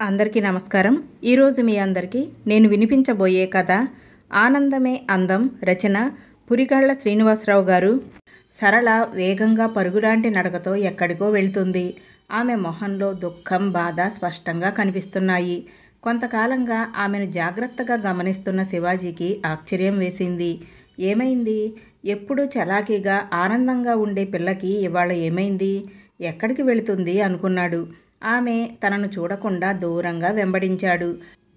అందరికీ నమస్కారం. ఈరోజు మీ అందరికీ నేను వినిపించబోయే కథ ఆనందమే అందం. రచన పురిగాళ్ల శ్రీనివాసరావు గారు. సరళ వేగంగా పరుగులాంటి నడకతో ఎక్కడికో వెళ్తుంది. ఆమె మొహంలో దుఃఖం, బాధ స్పష్టంగా కనిపిస్తున్నాయి. కొంతకాలంగా ఆమెను జాగ్రత్తగా గమనిస్తున్న శివాజీకి ఆశ్చర్యం వేసింది. ఏమైంది? ఎప్పుడూ చలాకీగా ఆనందంగా ఉండే పిల్లకి ఇవాళ ఏమైంది? ఎక్కడికి వెళుతుంది అనుకున్నాడు. ఆమె తనను చూడకుండా దూరంగా వెంబడించాడు.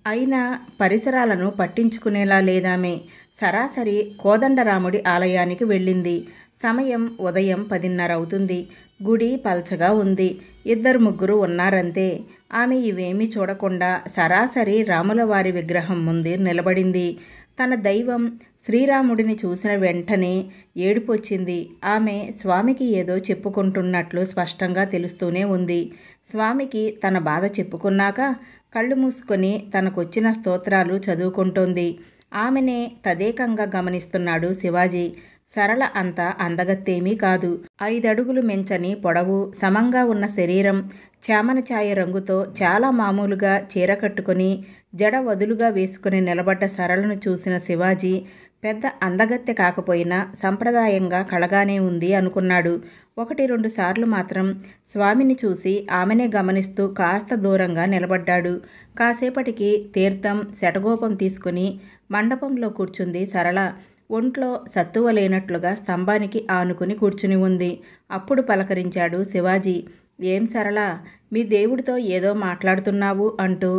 అయినా పరిసరాలను పట్టించుకునేలా లేదామె. సరాసరి కోదండరాముడి ఆలయానికి వెళ్ళింది. సమయం ఉదయం 10:30 అవుతుంది. గుడి పల్చగా ఉంది. 2-3 ఉన్నారంతే. ఆమె ఇవేమీ చూడకుండా సరాసరి రాములవారి విగ్రహం ముందు నిలబడింది. తన దైవం శ్రీరాముడిని చూసిన వెంటనే ఏడుపొచ్చింది. ఆమె స్వామికి ఏదో చెప్పుకుంటున్నట్లు స్పష్టంగా తెలుస్తూనే ఉంది. స్వామికి తన బాధ చెప్పుకున్నాక కళ్ళు మూసుకొని తనకొచ్చిన స్తోత్రాలు చదువుకుంటోంది. ఆమెనే తదేకంగా గమనిస్తున్నాడు శివాజీ. సరళ అంత అందగత్తేమీ కాదు. 5 అడుగులు మించని పొడవు, సమంగా ఉన్న శరీరం, చామన ఛాయ రంగుతో చాలా మామూలుగా చీర కట్టుకొని జడ వదులుగా వేసుకుని నిలబడ్డ సరళను చూసిన శివాజీ పెద్ద అందగత్తె కాకపోయినా సంప్రదాయంగా కళగానే ఉంది అనుకున్నాడు. 1-2 సార్లు మాత్రం స్వామిని చూసి ఆమెనే గమనిస్తూ కాస్త దూరంగా నిలబడ్డాడు. కాసేపటికి తీర్థం, శటగోపం తీసుకుని మండపంలో కూర్చుంది సరళ. ఒంట్లో సత్తువ లేనట్లుగా స్తంభానికి ఆనుకుని కూర్చుని ఉంది. అప్పుడు పలకరించాడు శివాజీ. ఏం సరళ, మీ దేవుడితో ఏదో మాట్లాడుతున్నావు అంటూ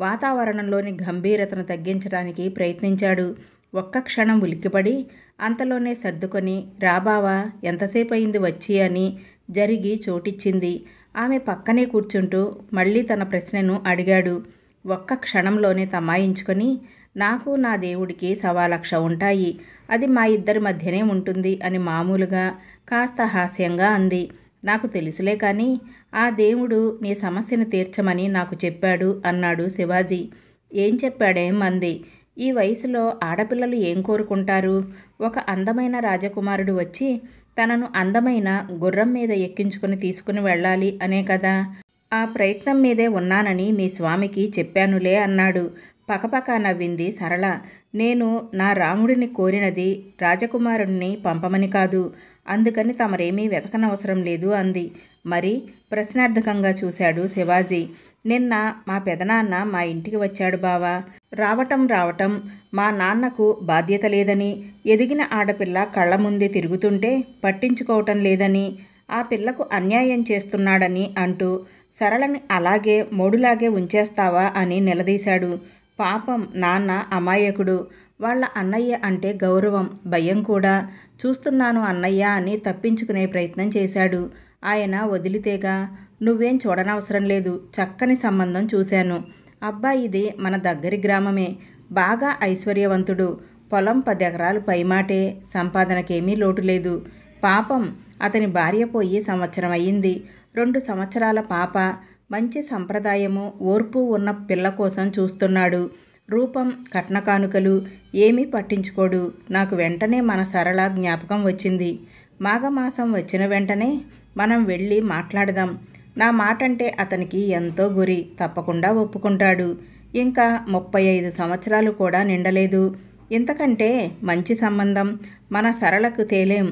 వాతావరణంలోని గంభీరతను తగ్గించడానికి ప్రయత్నించాడు. ఒక్క క్షణం ఉలిక్కిపడి అంతలోనే సర్దుకొని రాబావా, ఎంతసేపు అయింది వచ్చి అని జరిగి చోటిచ్చింది. ఆమె పక్కనే కూర్చుంటూ మళ్ళీ తన ప్రశ్నను అడిగాడు. ఒక్క క్షణంలోనే తమాయించుకొని, నాకు నా దేవుడికి 1,00,000 ఉంటాయి, అది మా ఇద్దరి మధ్యనే ఉంటుంది అని మామూలుగా కాస్త హాస్యంగా అంది. నాకు తెలుసులే కానీ ఆ దేవుడు నీ సమస్యను తీర్చమని నాకు చెప్పాడు అన్నాడు శివాజీ. ఏం చెప్పాడేం అంది. ఈ వయసులో ఆడపిల్లలు ఏం కోరుకుంటారు? ఒక అందమైన రాజకుమారుడు వచ్చి తనను అందమైన గుర్రం మీద ఎక్కించుకుని తీసుకుని వెళ్ళాలి అనే కదా. ఆ ప్రయత్నం మీదే ఉన్నానని మీ స్వామికి చెప్పానులే అన్నాడు. పకపక నవ్వింది సరళ. నేను నా రాముడిని కోరినది రాజకుమారుడిని పంపమని కాదు, అందుకని తమరేమీ వెతకనవసరం లేదు అంది. మరి? ప్రశ్నార్థకంగా చూశాడు శివాజీ. నిన్న మా పెదనాన్న మా ఇంటికి వచ్చాడు బావా. రావటం మా నాన్నకు బాధ్యత లేదని, ఎదిగిన ఆడపిల్ల కళ్ళ ముందే తిరుగుతుంటే పట్టించుకోవటం లేదని, ఆ పిల్లకు అన్యాయం చేస్తున్నాడని అంటూ సరళని అలాగే మోడులాగే ఉంచేస్తావా అని నిలదీశాడు. పాపం నాన్న అమాయకుడు. వాళ్ళ అన్నయ్య అంటే గౌరవం, భయం కూడా. చూస్తున్నాను అన్నయ్య అని తప్పించుకునే ప్రయత్నం చేశాడు. ఆయన వదిలితేగా. నువ్వేం చూడనవసరం లేదు, చక్కని సంబంధం చూశాను. అబ్బాయిది మన దగ్గరి గ్రామమే, బాగా ఐశ్వర్యవంతుడు, పొలం 10 ఎకరాలు పైమాటే, సంపాదనకేమీ లోటు లేదు. పాపం అతని భార్య పోయి సంవత్సరం అయ్యింది. 2 సంవత్సరాల పాప, మంచి సంప్రదాయము, ఓర్పు ఉన్న పిల్ల కోసం చూస్తున్నాడు. రూపం, కట్నకానుకలు ఏమీ పట్టించుకోడు. నాకు వెంటనే మన సరళ జ్ఞాపకం వచ్చింది. మాఘమాసం వచ్చిన వెంటనే మనం వెళ్ళి మాట్లాడదాం. నా మాటంటే అతనికి ఎంతో గురి, తప్పకుండా ఒప్పుకుంటాడు. ఇంకా 35 సంవత్సరాలు కూడా నిండలేదు. ఇంతకంటే మంచి సంబంధం మన సరళకు తేలేం.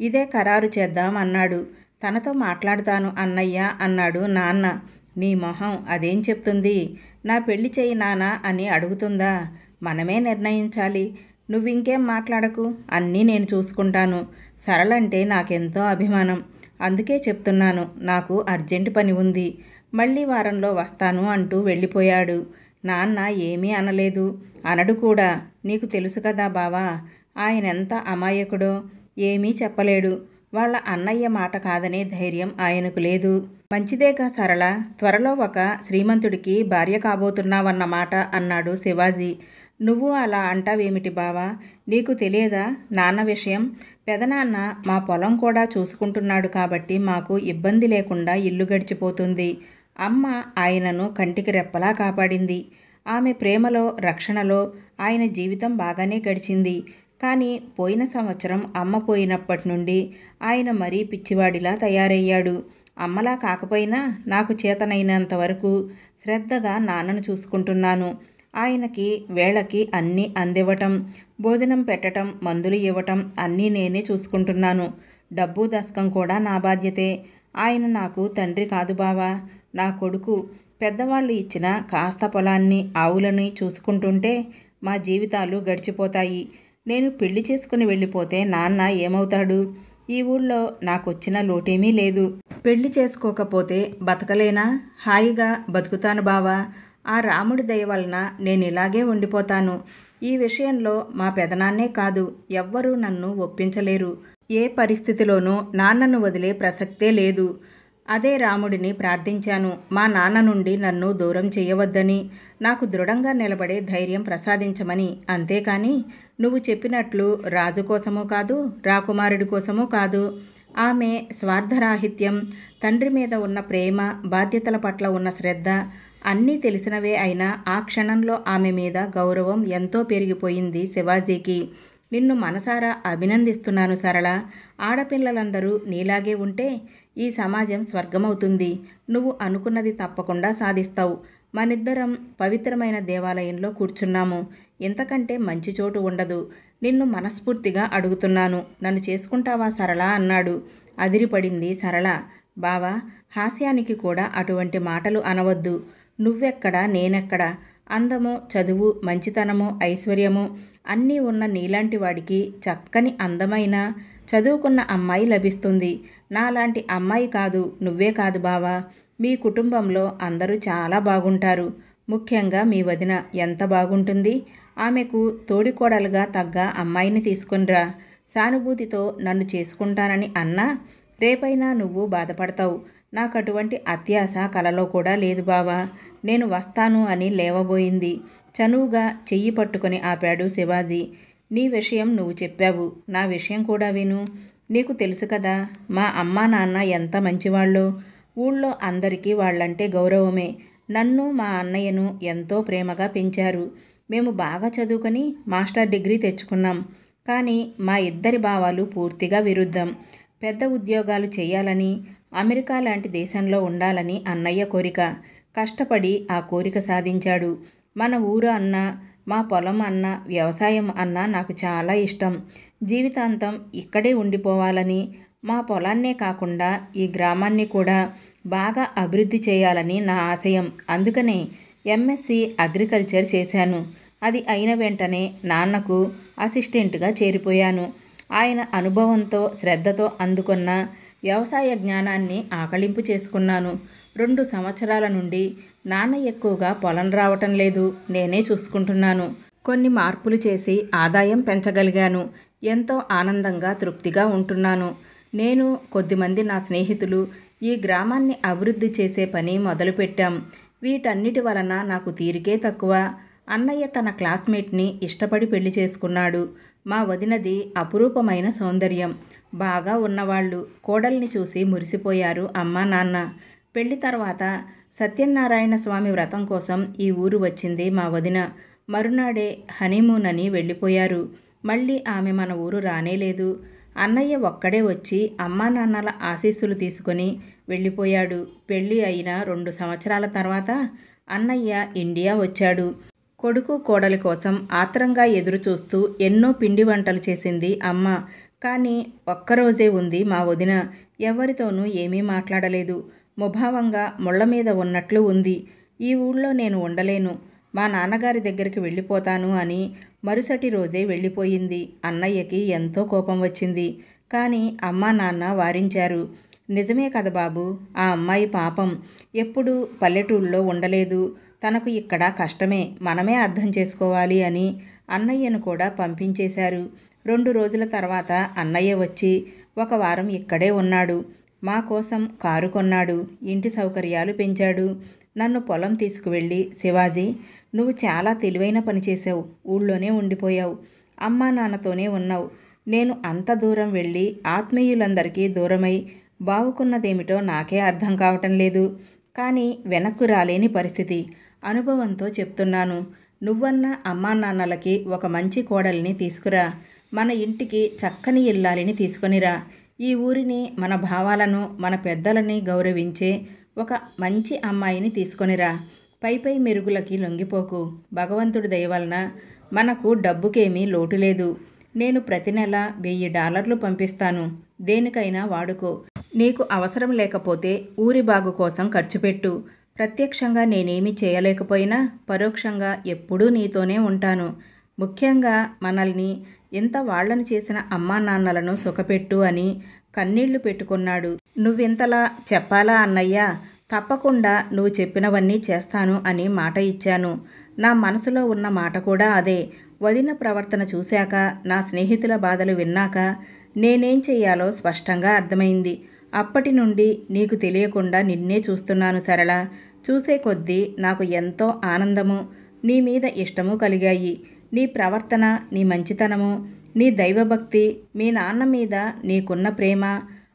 ఇదే ఖరారు చేద్దాం అన్నాడు. తనతో మాట్లాడతాను అన్నయ్య అన్నాడు నాన్న. నీ మొహం అదేం చెప్తుంది? నా పెళ్లి చేయి నానా అని అడుగుతుందా? మనమే నిర్ణయించాలి. నువ్వింకేం మాట్లాడకు, అన్నీ నేను చూసుకుంటాను. సరళంటే నాకెంతో అభిమానం, అందుకే చెప్తున్నాను. నాకు అర్జెంటు పని ఉంది, మళ్ళీ వారంలో వస్తాను అంటూ వెళ్ళిపోయాడు. నాన్న ఏమీ అనలేదు, అనడు కూడా. నీకు తెలుసు కదా బావా, ఆయనెంత అమాయకుడో. ఏమీ చెప్పలేడు. వాళ్ళ అన్నయ్య మాట కాదనే ధైర్యం ఆయనకు లేదు. మంచిదేగా సరళ, త్వరలో ఒక శ్రీమంతుడికి భార్య కాబోతున్నావన్నమాట అన్నాడు శివాజీ. నువ్వు అలా అంటావేమిటి బావా? నీకు తెలియదా నాన్న విషయం? పెదనాన్న మా పొలం కూడా చూసుకుంటున్నాడు కాబట్టి మాకు ఇబ్బంది లేకుండా ఇల్లు గడిచిపోతుంది. అమ్మ ఆయనను కంటికి రెప్పలా కాపాడింది. ఆమె ప్రేమలో, రక్షణలో ఆయన జీవితం బాగానే గడిచింది. కానీ పోయిన సంవత్సరం అమ్మ పోయినప్పటి నుండి ఆయన మరీ పిచ్చివాడిలా తయారయ్యాడు. అమ్మలా కాకపోయినా నాకు చేతనైనంత వరకు శ్రద్ధగా నాన్నను చూసుకుంటున్నాను. ఆయనకి వేళకి అన్నీ అందివ్వటం, భోజనం పెట్టటం, మందులు ఇవ్వటం అన్నీ నేనే చూసుకుంటున్నాను. డబ్బు దశకం కూడా నా బాధ్యతే. ఆయన నాకు తండ్రి కాదు బావా, నా కొడుకు. పెద్దవాళ్ళు ఇచ్చిన కాస్త పొలాన్ని, ఆవులని చూసుకుంటుంటే మా జీవితాలు గడిచిపోతాయి. నేను పెళ్లి చేసుకుని వెళ్ళిపోతే నాన్న ఏమవుతాడు? ఈ ఊళ్ళో నాకొచ్చిన లోటేమీ లేదు. పెళ్లి చేసుకోకపోతే బతకలేనా? హాయిగా బతుకుతాను బావా. ఆ రాముడి దయ వలన నేను ఇలాగే ఉండిపోతాను. ఈ విషయంలో మా పెదనాన్నే కాదు, ఎవ్వరూ నన్ను ఒప్పించలేరు. ఏ పరిస్థితిలోనూ నాన్నను వదిలే ప్రసక్తే లేదు. అదే రాముడిని ప్రార్థించాను, మా నాన్న నుండి నన్ను దూరం చేయవద్దని, నాకు దృఢంగా నిలబడే ధైర్యం ప్రసాదించమని. అంతేకాని నువ్వు చెప్పినట్లు రాజు కోసమూ కాదు, రాకుమారుడి కోసమూ కాదు. ఆమె స్వార్థరాహిత్యం, తండ్రి మీద ఉన్న ప్రేమ, బాధ్యతల పట్ల ఉన్న శ్రద్ధ అన్నీ తెలిసినవే అయినా ఆ క్షణంలో ఆమె మీద గౌరవం ఎంతో పెరిగిపోయింది శివాజీకి. నిన్ను మనసారా అభినందిస్తున్నాను సరళ. ఆడపిల్లలందరూ నీలాగే ఉంటే ఈ సమాజం స్వర్గమవుతుంది. నువ్వు అనుకున్నది తప్పకుండా సాధిస్తావు. మనిద్దరం పవిత్రమైన దేవాలయంలో కూర్చున్నాము. ఇంతకంటే మంచి చోటు ఉండదు. నిన్ను మనస్ఫూర్తిగా అడుగుతున్నాను, నన్ను చేసుకుంటావా సరళ అన్నాడు. అదిరిపడింది సరళ. బావా, హాస్యానికి కూడా అటువంటి మాటలు అనవద్దు. నువ్వెక్కడా, నేనెక్కడా? అందము, చదువు, మంచితనము, ఐశ్వర్యము అన్నీ ఉన్న నీలాంటి వాడికి చక్కని అందమైన చదువుకున్న అమ్మాయి లభిస్తుంది. నాలాంటి అమ్మాయి కాదు, నువ్వే కాదు బావా. మీ కుటుంబంలో అందరూ చాలా బాగుంటారు. ముఖ్యంగా మీ వదిన ఎంత బాగుంటుంది. ఆమెకు తోడికోడలుగా తగ్గ అమ్మాయిని తీసుకునిరా. సానుభూతితో నన్ను చేసుకుంటానని అన్నా రేపైనా నువ్వు బాధపడతావు. నాకు అటువంటి అత్యాశ కలలో కూడా లేదు బావా. నేను వస్తాను అని లేవబోయింది. చనువుగా చెయ్యి పట్టుకొని ఆపాడు శివాజీ. నీ విషయం నువ్వు చెప్పావు, నా విషయం కూడా విను. నీకు తెలుసు కదా మా అమ్మా నాన్న ఎంత మంచివాళ్ళో. ఊళ్ళో అందరికీ వాళ్ళంటే గౌరవమే. నన్ను మా అన్నయ్యను ఎంతో ప్రేమగా పెంచారు. మేము బాగా చదువుకొని మాస్టర్ డిగ్రీ తెచ్చుకున్నాం. కానీ మా ఇద్దరి భావాలు పూర్తిగా విరుద్ధం. పెద్ద ఉద్యోగాలు చేయాలని, అమెరికా లాంటి దేశంలో ఉండాలని అన్నయ్య కోరిక. కష్టపడి ఆ కోరిక సాధించాడు. మన ఊరు అన్నా, మా పొలం అన్నా, వ్యవసాయం అన్నా నాకు చాలా ఇష్టం. జీవితాంతం ఇక్కడే ఉండిపోవాలని, మా పొలాన్నే కాకుండా ఈ గ్రామాన్ని కూడా బాగా అభివృద్ధి చేయాలని నా ఆశయం. అందుకనే ఎంఎస్సి అగ్రికల్చర్ చేశాను. అది అయిన వెంటనే నాన్నకు అసిస్టెంట్గా చేరిపోయాను. ఆయన అనుభవంతో, శ్రద్ధతో అందుకున్న వ్యవసాయ జ్ఞానాన్ని ఆకళింపు చేసుకున్నాను. 2 సంవత్సరాల నుండి నాన్న ఎక్కువగా పొలం రావటం లేదు, నేనే చూసుకుంటున్నాను. కొన్ని మార్పులు చేసి ఆదాయం పెంచగలిగాను. ఎంతో ఆనందంగా, తృప్తిగా ఉంటున్నాను. నేను, కొద్దిమంది నా స్నేహితులు ఈ గ్రామాన్ని అభివృద్ధి చేసే పని మొదలుపెట్టాం. వీటన్నిటి వలన నాకు తీరికే తక్కువ. అన్నయ్య తన క్లాస్మేట్ని ఇష్టపడి పెళ్లి చేసుకున్నాడు. మా వదినది అపురూపమైన సౌందర్యం. బాగా ఉన్నవాళ్ళు కోడల్ని చూసి మురిసిపోయారు అమ్మా నాన్న. పెళ్లి తర్వాత సత్యనారాయణ స్వామి వ్రతం కోసం ఈ ఊరు వచ్చింది మా వదిన. మరునాడే హనీమూన్ అని వెళ్ళిపోయారు. మళ్ళీ ఆమె మన ఊరు రానేలేదు. అన్నయ్య ఒక్కడే వచ్చి అమ్మా నాన్నల ఆశీస్సులు తీసుకొని వెళ్ళిపోయాడు. పెళ్ళి అయిన 2 సంవత్సరాల తర్వాత అన్నయ్య ఇండియా వచ్చాడు. కొడుకు కోడలి కోసం ఆత్రంగా ఎదురుచూస్తూ ఎన్నో పిండి వంటలు చేసింది అమ్మ. కానీ ఒక్కరోజే ఉంది మా వదిన. ఎవరితోనూ ఏమీ మాట్లాడలేదు. ముభావంగా ముళ్ళ మీద ఉన్నట్లు ఉంది. ఈ ఊళ్ళో నేను ఉండలేను, మా నాన్నగారి దగ్గరికి వెళ్ళిపోతాను అని మరుసటి రోజే వెళ్ళిపోయింది. అన్నయ్యకి ఎంతో కోపం వచ్చింది. కానీ అమ్మా నాన్న వారించారు. నిజమే కదా బాబు, ఆ అమ్మాయి పాపం ఎప్పుడూ పల్లెటూళ్ళలో ఉండలేదు. తనకు ఇక్కడ కష్టమే, మనమే అర్థం చేసుకోవాలి అని అన్నయ్యను కూడా పంపించేశారు. 2 రోజుల తర్వాత అన్నయ్య వచ్చి 1 వారం ఇక్కడే ఉన్నాడు. మా కోసం కారు కొన్నాడు, ఇంటి సౌకర్యాలు పెంచాడు. నన్ను పొలం తీసుకువెళ్ళి, శివాజీ, నువ్వు చాలా తెలివైన పని చేసావు. ఊళ్ళోనే ఉండిపోయావు, అమ్మా నాన్నతోనే ఉన్నావు. నేను అంత దూరం వెళ్ళి ఆత్మీయులందరికీ దూరమై బావుకున్నదేమిటో నాకే అర్థం కావటం లేదు. కానీ వెనక్కు రాలేని పరిస్థితి. అనుభవంతో చెప్తున్నాను. నువ్వన్నా అమ్మా నాన్నలకి ఒక మంచి కోడల్ని తీసుకురా. మన ఇంటికి చక్కని ఇల్లాలిని తీసుకొనిరా. ఈ ఊరిని, మన భావాలను, మన పెద్దలని గౌరవించే ఒక మంచి అమ్మాయిని తీసుకొనిరా. పై మెరుగులకి లొంగిపోకు. భగవంతుడి దయ వలన మనకు డబ్బుకేమీ లోటు లేదు. నేను ప్రతి నెల $1000 పంపిస్తాను. దేనికైనా వాడుకో. నీకు అవసరం లేకపోతే ఊరి బాగు కోసం ఖర్చు పెట్టు. ప్రత్యక్షంగా నేనేమీ చేయలేకపోయినా పరోక్షంగా ఎప్పుడూ నీతోనే ఉంటాను. ముఖ్యంగా మనల్ని ఇంత వాళ్లను చేసిన అమ్మా నాన్నలను సుఖపెట్టు అని కన్నీళ్లు పెట్టుకున్నాడు. నువ్వింతలా చెప్పాలా అన్నయ్య? తప్పకుండా నువ్వు చెప్పినవన్నీ చేస్తాను అని మాట ఇచ్చాను. నా మనసులో ఉన్న మాట కూడా అదే. వదిన ప్రవర్తన చూశాక, నా స్నేహితుల బాధలు విన్నాక నేనేం చెయ్యాలో స్పష్టంగా అర్థమైంది. అప్పటి నుండి నీకు తెలియకుండా నిన్నే చూస్తున్నాను సరళ. చూసే కొద్దీ నాకు ఎంతో ఆనందము, నీ మీద ఇష్టము కలిగాయి. నీ ప్రవర్తన, నీ మంచితనము, నీ దైవభక్తి, మీ నాన్న మీద నీకున్న ప్రేమ,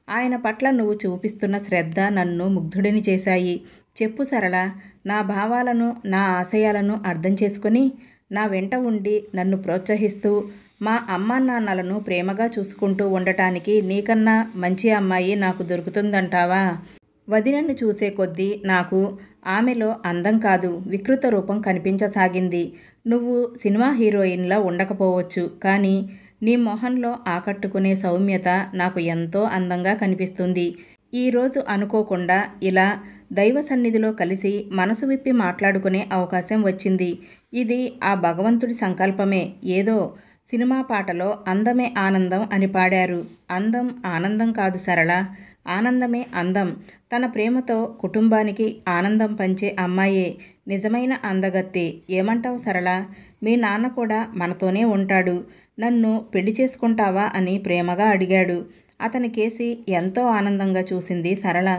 ఆయన పట్ల నువ్వు చూపిస్తున్న శ్రద్ధ నన్ను ముగ్ధుడిని చేశాయి. చెప్పు సరళ, నా భావాలను, నా ఆశయాలను అర్థం చేసుకుని నా వెంట ఉండి నన్ను ప్రోత్సహిస్తూ మా అమ్మా నాన్నలను ప్రేమగా చూసుకుంటూ ఉండటానికి నీకన్నా మంచి అమ్మాయి నాకు దొరుకుతుందంటావా? వదినను చూసే కొద్దీ నాకు ఆమెలో అందం కాదు, వికృత రూపం కనిపించసాగింది. నువ్వు సినిమా హీరోయిన్లా ఉండకపోవచ్చు, కానీ నీ మొహంలో ఆకట్టుకునే సౌమ్యత నాకు ఎంతో అందంగా కనిపిస్తుంది. ఈరోజు అనుకోకుండా ఇలా దైవ సన్నిధిలో కలిసి మనసు విప్పి మాట్లాడుకునే అవకాశం వచ్చింది. ఇది ఆ భగవంతుడి సంకల్పమే. ఏదో సినిమా పాటలో అందమే ఆనందం అని పాడారు. అందం ఆనందం కాదు సరళ, ఆనందమే అందం. తన ప్రేమతో కుటుంబానికి ఆనందం పంచే అమ్మాయే నిజమైన అందగత్తే. ఏమంటావు సరళ? మీ నాన్న కూడా మనతోనే ఉంటాడు. నన్ను పెళ్లి చేసుకుంటావా అని ప్రేమగా అడిగాడు. అతని కేసి ఎంతో ఆనందంగా చూసింది సరళ.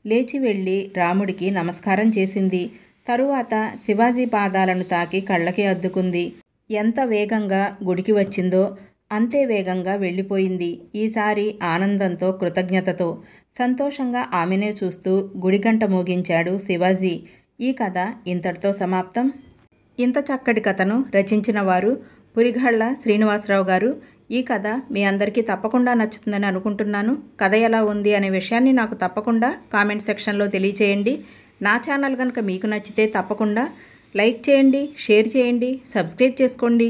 లేచి వెళ్ళి రాముడికి నమస్కారం చేసింది. తరువాత శివాజీ పాదాలను తాకి కళ్ళకి అద్దుకుంది. ఎంత వేగంగా గుడికి వచ్చిందో అంతే వేగంగా వెళ్ళిపోయింది. ఈసారి ఆనందంతో, కృతజ్ఞతతో, సంతోషంగా ఆమెనే చూస్తూ గుడిగంట మోగించాడు శివాజీ. ఈ కథ ఇంతటితో సమాప్తం. ఇంత చక్కటి కథను రచించిన వారు పురిగళ్ళ శ్రీనివాసరావు గారు. ఈ కథ మీ అందరికీ తప్పకుండా నచ్చుతుందని అనుకుంటున్నాను. కథ ఎలా ఉంది అనే విషయాన్ని నాకు తప్పకుండా కామెంట్ సెక్షన్లో తెలియచేయండి. నా ఛానల్ కనుక మీకు నచ్చితే తప్పకుండా లైక్ చేయండి, షేర్ చేయండి, సబ్స్క్రైబ్ చేసుకోండి.